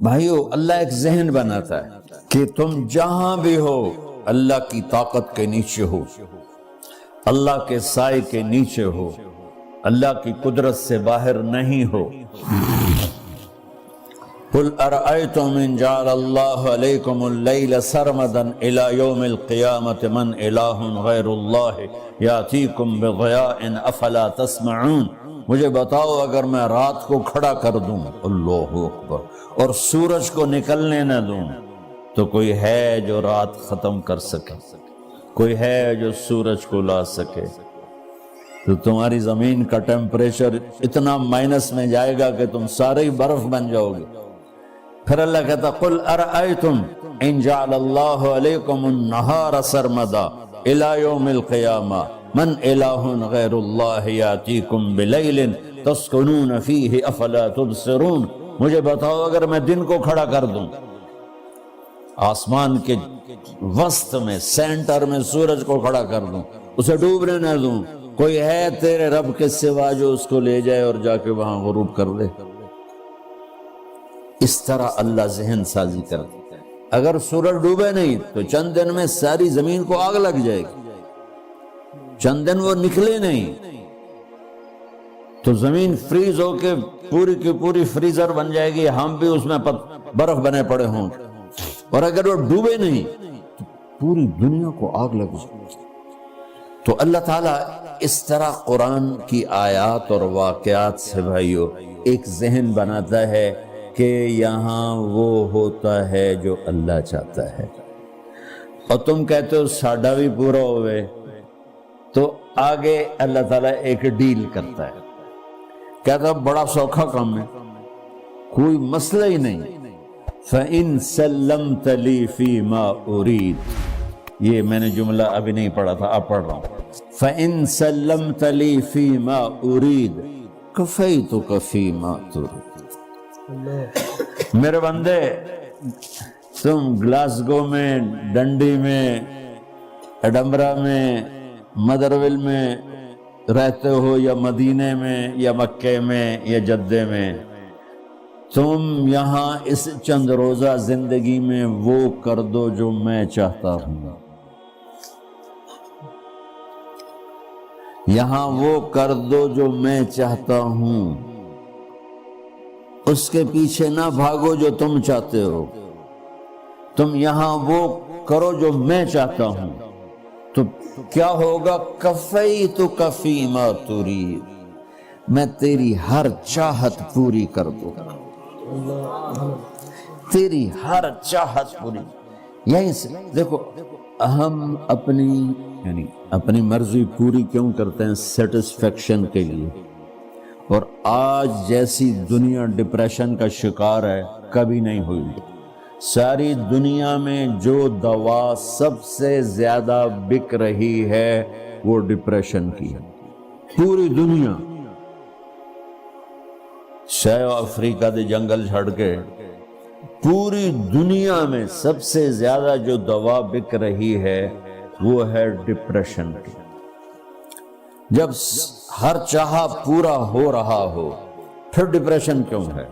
بھائیو اللہ ایک ذہن بناتا ہے کہ تم جہاں بھی ہو اللہ کی طاقت کے نیچے ہو، اللہ کے سائے کے نیچے ہو، اللہ کی قدرت سے باہر نہیں ہو۔ قل ارأيتم ان جعل الله عليكم الليل سرمدا الى يوم القيامة من اله غير الله ياتيكم بضياء افلا تسمعون۔ مجھے بتاؤ اگر میں رات کو کھڑا کر دوں، اللہ اکبر، اور سورج کو نکلنے نہ دوں تو کوئی ہے جو رات ختم کر سکے؟ کوئی ہے جو سورج کو لا سکے؟ تو تمہاری زمین کا ٹیمپریچر اتنا مائنس میں جائے گا کہ تم سارے ہی برف بن جاؤ گے۔ پھر اللہ کہتا قل ارأیتم ان جعل اللہ علیکم النہار سرمدا الى یوم القیامہ من الہ غیر اللہ یاتیکم بلیل تسکنون فیہ افلا تبصرون۔ مجھے بتاؤ اگر میں دن کو کھڑا کر دوں، آسمان کے وسط میں سینٹر میں سورج کو کھڑا کر دوں، اسے ڈوبنے نہ دوں، کوئی ہے تیرے رب کے سوا جو اس کو لے جائے اور جا کے وہاں غروب کر دے؟ اس طرح اللہ ذہن سازی کر دیتا ہے۔ اگر سورج ڈوبے نہیں تو چند دن میں ساری زمین کو آگ لگ جائے گی، چند دن وہ نکلے نہیں تو زمین فریز ہو کے پوری کی پوری فریزر بن جائے گی، ہم بھی اس میں برف بنے پڑے ہوں۔ اور اگر وہ ڈوبے نہیں تو پوری دنیا کو آگ لگ جائے گی۔ تو اللہ تعالیٰ اس طرح قرآن کی آیات اور واقعات سے بھائیو ایک ذہن بناتا ہے کہ یہاں وہ ہوتا ہے جو اللہ چاہتا ہے۔ اور تم کہتے ہو ساڈا بھی پورا ہوئے، تو آگے اللہ تعالیٰ ایک ڈیل کرتا ہے، کہتا ہے بڑا سوکھا کام ہے، کوئی مسئلہ ہی نہیں۔ فَإِن سَلَّمْتَ لِي فِي مَا أُرِيدُ، یہ میں نے جملہ ابھی نہیں پڑھا تھا، اب پڑھ رہا ہوں۔ فَإِن سَلَّمْتَ لِي فِي مَا أُرِيدُ كَفَيْتُكَ فِي مَا تُرِيدُ۔ میرے بندے، تم گلاسگو میں، ڈنڈی میں، ایڈنبرا میں، مدرول میں رہتے ہو، یا مدینے میں، یا مکے میں، یا جدے میں، تم یہاں اس چند روزہ زندگی میں وہ کر دو جو میں چاہتا ہوں، یہاں وہ کر دو جو میں چاہتا ہوں، اس کے پیچھے نہ بھاگو جو تم چاہتے ہو، تم یہاں وہ کرو جو میں چاہتا ہوں، تو کیا ہوگا؟ کفیتک فی ما ترید، میں تیری ہر چاہت پوری کر دوں گا، تیری ہر چاہت پوری۔ یہیں سے دیکھو، ہم اپنی مرضی پوری کیوں کرتے ہیں؟ سیٹسفیکشن کے لیے۔ اور آج جیسی دنیا ڈپریشن کا شکار ہے کبھی نہیں ہوئی۔ ساری دنیا میں جو دوا سب سے زیادہ بک رہی ہے وہ ڈپریشن کی ہے، پوری دنیا۔ شاید افریقہ دے جنگل چھڑ کے پوری دنیا میں سب سے زیادہ جو دوا بک رہی ہے وہ ہے ڈپریشن کی۔ جب ہر چاہا پورا ہو رہا ہو پھر ڈپریشن کیوں ہے؟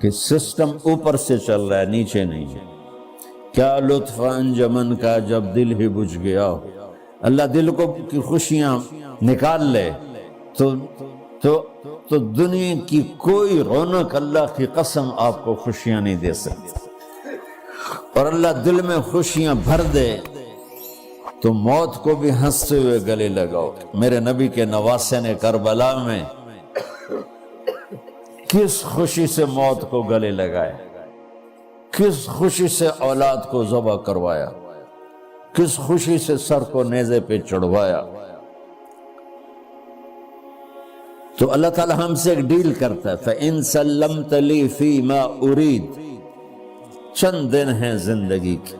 کہ سسٹم اوپر سے چل رہا ہے، نیچے نہیں ہے۔ کیا لطف انجمن کا جب دل ہی بجھ گیا ہو۔ اللہ دل کو کی خوشیاں نکال لے تو دنیا کی کوئی رونق اللہ کی قسم آپ کو خوشیاں نہیں دے سکتی۔ اور اللہ دل میں خوشیاں بھر دے تو موت کو بھی ہنستے ہوئے گلے لگاؤ۔ میرے نبی کے نواسے نے کربلا میں کس خوشی سے موت کو گلے لگایا، کس خوشی سے اولاد کو ذبح کروایا، کس خوشی سے سر کو نیزے پہ چڑھوایا۔ تو اللہ تعالی ہم سے ایک ڈیل کرتا ہے، فَإِن سَلَّمْتَ لِي فِي مَا أُرِيدُ، چند دن ہیں زندگی کی،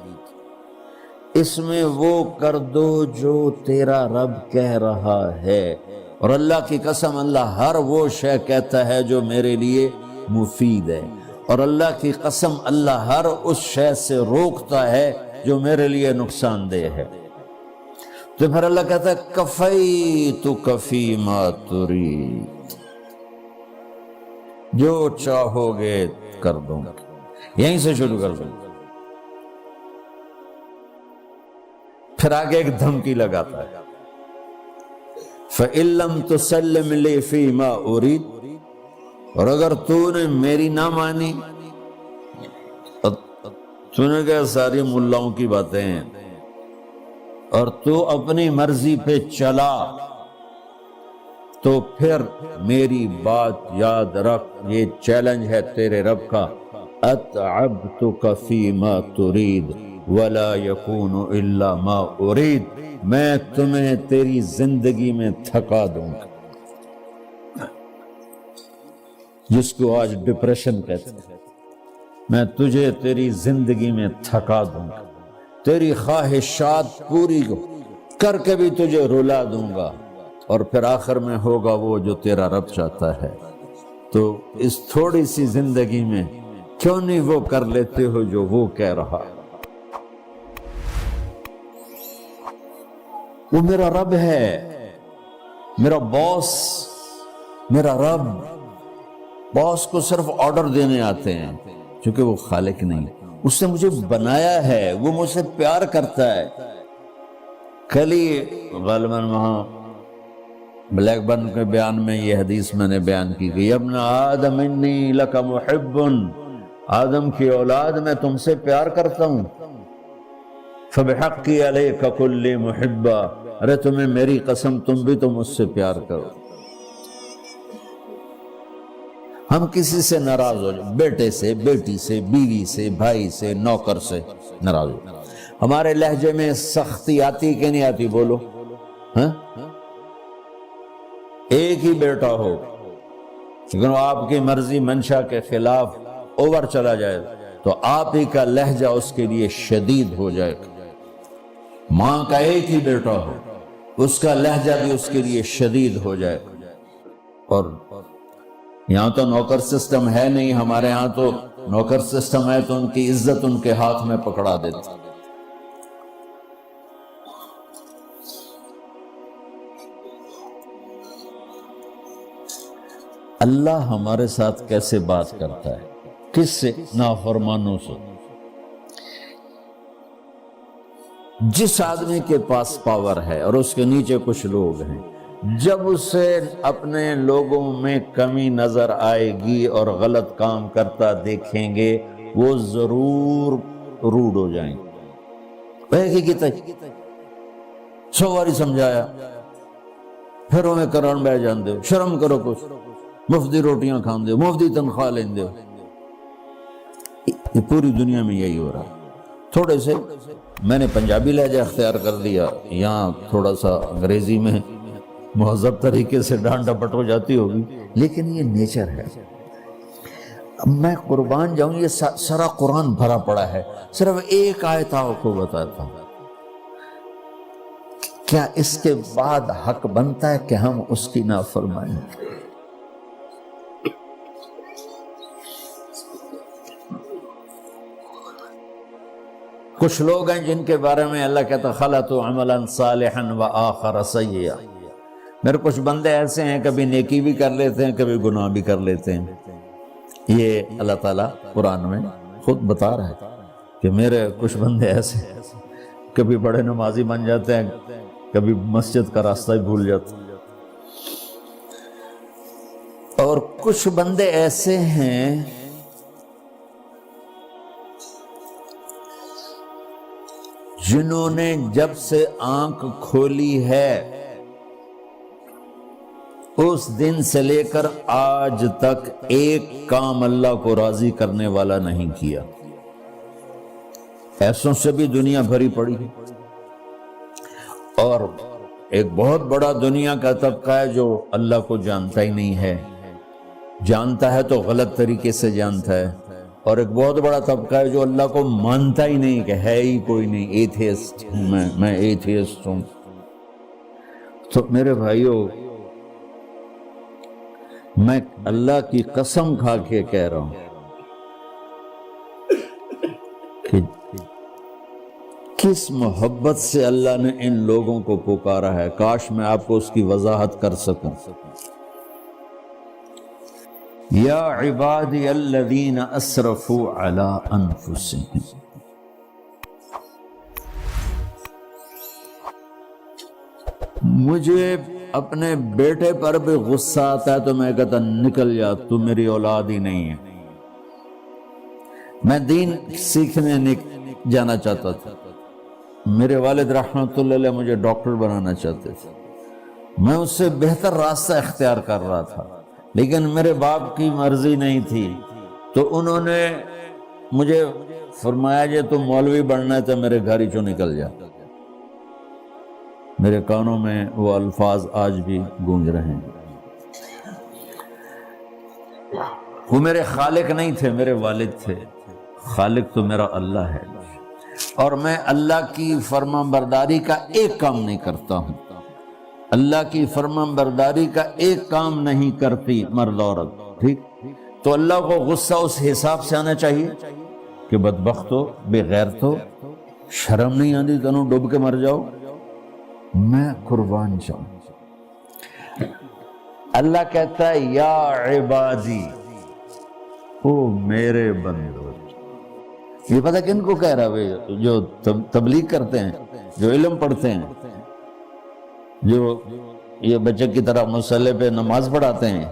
اس میں وہ کر دو جو تیرا رب کہہ رہا ہے۔ اور اللہ کی قسم اللہ ہر وہ شے کہتا ہے جو میرے لیے مفید ہے، اور اللہ کی قسم اللہ ہر اس شے سے روکتا ہے جو میرے لیے نقصان دہ ہے۔ تو پھر اللہ کہتا ہے کفیتک فی ما ترید، جو چاہو گے کر دوں گا۔ یہیں سے شروع کر دوں. پھر آگے ایک دھمکی لگاتا ہے فَإِن لَّمْ تُسَلِّمْ لِي فِي مَا أُرِيدُ، اور اگر تو نے میری نہ مانی، تو نے کہا ساری ملاؤں کی باتیں ہیں، اور تو اپنی مرضی پہ چلا، تو پھر میری بات یاد رکھ، یہ چیلنج ہے تیرے رب کا، اتعبتک فی ما ترید ولا یکون الا ما ارید، میں تمہیں تیری زندگی میں تھکا دوں گا، جس کو آج ڈپریشن کہتے ہیں، میں تجھے تیری زندگی میں تھکا دوں گا، تیری خواہشات پوری کر کے بھی تجھے رلا دوں گا، اور پھر آخر میں ہوگا وہ جو تیرا رب چاہتا ہے. تو اس تھوڑی سی زندگی میں کیوں نہیں وہ کر لیتے ہو جو وہ کہہ رہا؟ وہ میرا رب ہے، میرا باس، میرا رب. باس کو صرف آرڈر دینے آتے ہیں، چونکہ وہ خالق نہیں، اس نے مجھے بنایا ہے، وہ مجھ سے پیار کرتا ہے. کل ہی غالباً وہاں بلیک برن کے بیان میں یہ حدیث میں نے بیان کی کہ ابن آدم انی لک محب، آدم کی اولاد میں تم سے پیار کرتا ہوں، فبحقی علیک کل محبا، ارے تمہیں میری قسم تم بھی تو مجھ سے پیار کرو. ہم کسی سے ناراض ہو جائیں، بیٹے سے، بیٹی سے، بیوی سے، بھائی سے، نوکر سے ناراض ہو، ہمارے لہجے میں سختی آتی کہ نہیں آتی؟ بولو. ہاں، ایک ہی بیٹا ہو لیکن وہ آپ کی مرضی منشا کے خلاف اوور چلا جائے تو آپ ہی کا لہجہ اس کے لیے شدید ہو جائے گا. ماں کا ایک ہی بیٹا ہو، اس کا لہجہ بھی اس کے لیے شدید ہو جائے گا. اور یہاں تو نوکر سسٹم ہے نہیں، ہمارے ہاں تو نوکر سسٹم ہے تو ان کی عزت ان کے ہاتھ میں پکڑا دیتے. اللہ ہمارے ساتھ کیسے بات کرتا ہے؟ کس سے؟ نافرمانوں سے. جس آدمی کے پاس پاور ہے اور اس کے نیچے کچھ لوگ ہیں، جب اسے اپنے لوگوں میں کمی نظر آئے گی اور غلط کام کرتا دیکھیں گے، وہ ضرور روڈ ہو جائیں گے. 100 باری سمجھایا پھر انہیں کرن بہ جان دے، شرم کرو، کچھ مفتی روٹیاں کھان دے، مفتی تنخواہ لین دے. یہ پوری دنیا میں یہی ہو رہا ہے. تھوڑے سے میں نے پنجابی لہجہ اختیار کر دیا، یہاں تھوڑا سا انگریزی میں مہذب طریقے سے ڈانٹ ڈپٹ ہو جاتی ہوگی، لیکن یہ نیچر ہے. میں قربان جاؤں، یہ سارا قرآن بھرا پڑا ہے، صرف ایک آیت آپ کو بتاتا ہوں. کیا اس کے بعد حق بنتا ہے کہ ہم اس کی نافرمانی کریں؟ کچھ لوگ ہیں جن کے بارے میں اللہ کہتا خلطوا عملا صالحا وآخر سیئا. میرے کچھ بندے ایسے ہیں کبھی نیکی بھی کر لیتے ہیں، کبھی گناہ بھی کر لیتے ہیں. یہ اللہ تعالیٰ قرآن میں خود بتا رہا ہے کہ میرے کچھ بندے ایسے ہیں، کبھی بڑے نمازی بن جاتے ہیں، کبھی مسجد کا راستہ ہی بھول جاتے ہیں. اور کچھ بندے ایسے ہیں جنہوں نے جب سے آنکھ کھولی ہے اس دن سے لے کر آج تک ایک کام اللہ کو راضی کرنے والا نہیں کیا. ایسوں سے بھی دنیا بھری پڑی ہے. اور ایک بہت بڑا دنیا کا طبقہ ہے جو اللہ کو جانتا ہی نہیں ہے، جانتا ہے تو غلط طریقے سے جانتا ہے. اور ایک بہت بڑا طبقہ ہے جو اللہ کو مانتا ہی نہیں کہ ہے ہی کوئی نہیں، ایتھیسٹ ہوں، میں ایتھیسٹ ہوں. تو میرے بھائیو، میں اللہ کی قسم کھا کے کہہ رہا ہوں کہ کس محبت سے اللہ نے ان لوگوں کو پکارا ہے، کاش میں آپ کو اس کی وضاحت کر سکوں. یا عبادی الذین اسرفوا علی انفسہم، مجھے اپنے بیٹے پر بھی غصہ آتا ہے تو میں کہتا نکل جا، تو میری اولاد ہی نہیں ہے۔ میں دین سیکھنے جانا چاہتا تھا، میرے والد رحمۃ اللہ علیہ مجھے ڈاکٹر بنانا چاہتے تھے، میں اس سے بہتر راستہ اختیار کر رہا تھا، لیکن میرے باپ کی مرضی نہیں تھی، تو انہوں نے مجھے فرمایا جی تو مولوی بننا ہے تو میرے گھر ہی چوں نکل جا۔ میرے کانوں میں وہ الفاظ آج بھی گونج رہے ہیں۔ وہ میرے خالق نہیں تھے، میرے والد تھے، خالق تو میرا اللہ ہے، اور میں اللہ کی فرمان برداری کا ایک کام نہیں کرتا ہوں، اللہ کی فرمان برداری کا ایک کام نہیں کرتی مرد عورت، ٹھیک؟ تو اللہ کو غصہ اس حساب سے آنا چاہیے کہ بدبخت ہو، بے غیرت ہو، شرم نہیں آتی تنوں ڈوب کے مر جاؤ۔ میں قربان جاؤں، اللہ کہتا ہے یا عبادی، او میرے بندو۔ یہ پتہ کن کو کہہ رہا ہے؟ جو تبلیغ کرتے ہیں، جو علم پڑھتے ہیں، جو یہ بچے کی طرح مصلی پہ نماز پڑھاتے ہیں،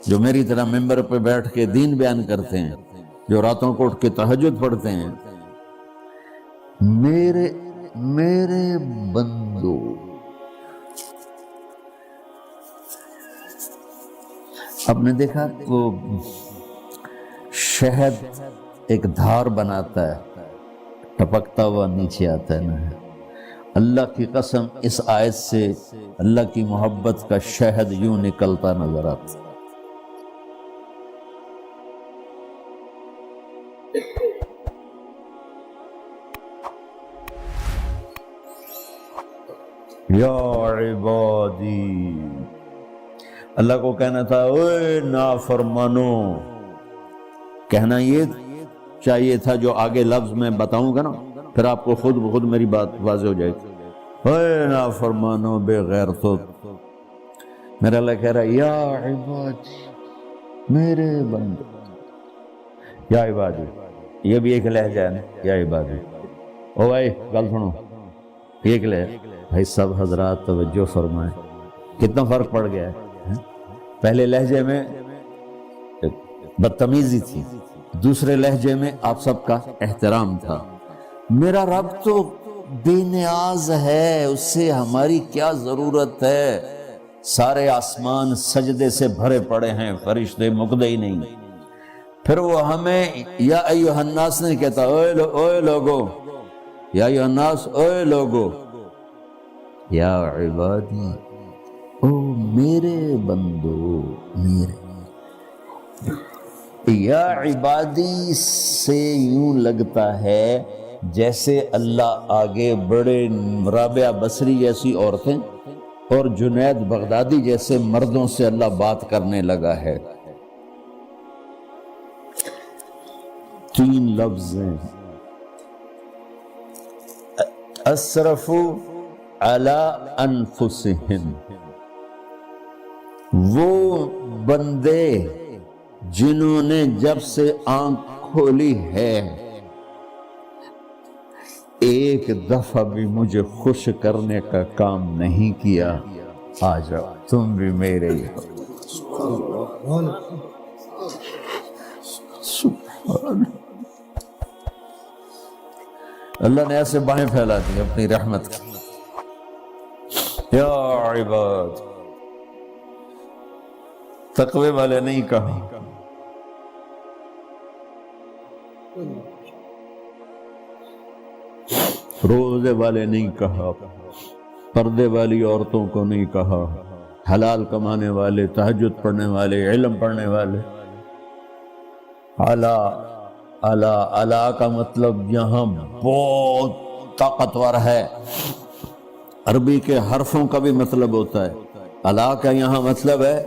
جو میری طرح ممبر پہ بیٹھ کے دین بیان کرتے ہیں، جو راتوں کو اٹھ کے تہجد پڑھتے ہیں۔ میرے بندو، آپ نے دیکھا وہ شہد ایک دھار بناتا ہے، ٹپکتا ہوا نیچے آتا ہے نا۔ اللہ کی قسم اس آیت سے اللہ کی محبت کا شہد یوں نکلتا نظر آتا۔ یا عبادی، اللہ کو کہنا تھا اوے نافرمانو، کہنا یہ چاہیے تھا جو آگے لفظ میں بتاؤں گا نا، پھر آپ کو خود بخود میری بات واضح ہو جائے گی۔ اوے نافرمانو، بے غیرتو، میرا اللہ کہہ رہا ہے یا عبادی، میرے بندے، یا عبادی، یہ بھی ایک لہجہ ہے نا، یا عبادی۔ او بھائی گل سنو، ایک لہجہ بھائی، سب حضرات توجہ فرمائیں، کتنا فرق پڑ گیا ہے۔ پہلے لہجے میں بدتمیزی تھی، دوسرے لہجے میں آپ سب کا احترام تھا۔ میرا رب تو بے نیاز ہے، اس سے ہماری کیا ضرورت ہے؟ سارے آسمان سجدے سے بھرے پڑے ہیں، فرشتے مکدے ہی نہیں۔ پھر وہ ہمیں یا ایھا الناس نہیں کہتا، اوے لوگو، یا ایھا الناس، اوے لوگو، یا عبادی، او میرے بندو، میرے یا عبادی سے یوں لگتا ہے جیسے اللہ آگے بڑے رابعہ بصری جیسی عورتیں اور جنید بغدادی جیسے مردوں سے اللہ بات کرنے لگا ہے۔ 3 لفظ ہیں، اسرفوا علی انفسہم، وہ بندے جنہوں نے جب سے آنکھ کھولی ہے ایک دفعہ بھی مجھے خوش کرنے کا کام نہیں کیا۔ آ جاؤ تم بھی میرے ہی ہو۔ سبحان اللہ نے ایسے بائیں پھیلا دی اپنی رحمت کی۔ یا عباد، تقوی والے نہیں کہا، روزے والے نہیں کہا، پردے والی عورتوں کو نہیں کہا، حلال کمانے والے، تہجد پڑھنے والے، علم پڑھنے والے۔ اعلیٰ کا مطلب یہاں بہت طاقتور ہے، عربی کے حرفوں کا بھی مطلب ہوتا ہے۔ اعلیٰ کا یہاں مطلب ہے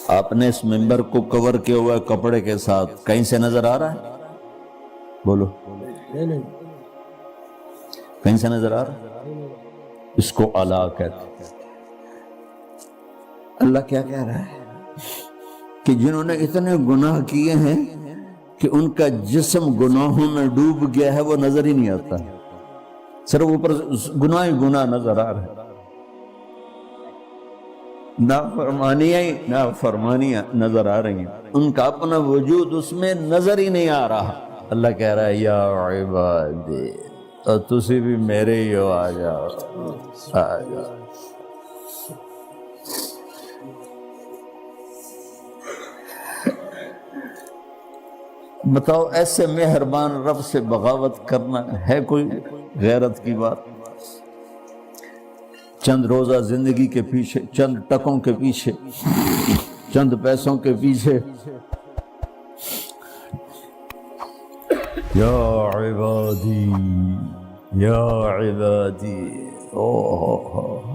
آپ نے اس ممبر کو کور کیا ہوا ہے کپڑے کے ساتھ، کہیں سے نظر آ رہا ہے؟ بولو، کہیں سے نظر آ رہا؟ اس کو اعلیٰ کہتے ہیں۔ اللہ کیا کہہ رہا ہے کہ جنہوں نے اتنے گناہ کیے ہیں کہ ان کا جسم گناہوں میں ڈوب گیا ہے، وہ نظر ہی نہیں آتا، صرف اوپر گناہ ہی گناہ نظر آ رہا ہے، نافرمانیاں نظر آ رہی ہیں، ان کا اپنا وجود اس میں نظر ہی نہیں آ رہا۔ اللہ کہہ رہا ہے یا عبادی، اور تسی بھی میرے ہی ہو، آ جاؤ آ جاؤ۔ بتاؤ ایسے مہربان رب سے بغاوت کرنا ہے کوئی غیرت کی بات؟ چند روزہ زندگی کے پیچھے، چند ٹکوں کے پیچھے، چند پیسوں کے پیچھے، یا عبادی یا عبادی، اوہ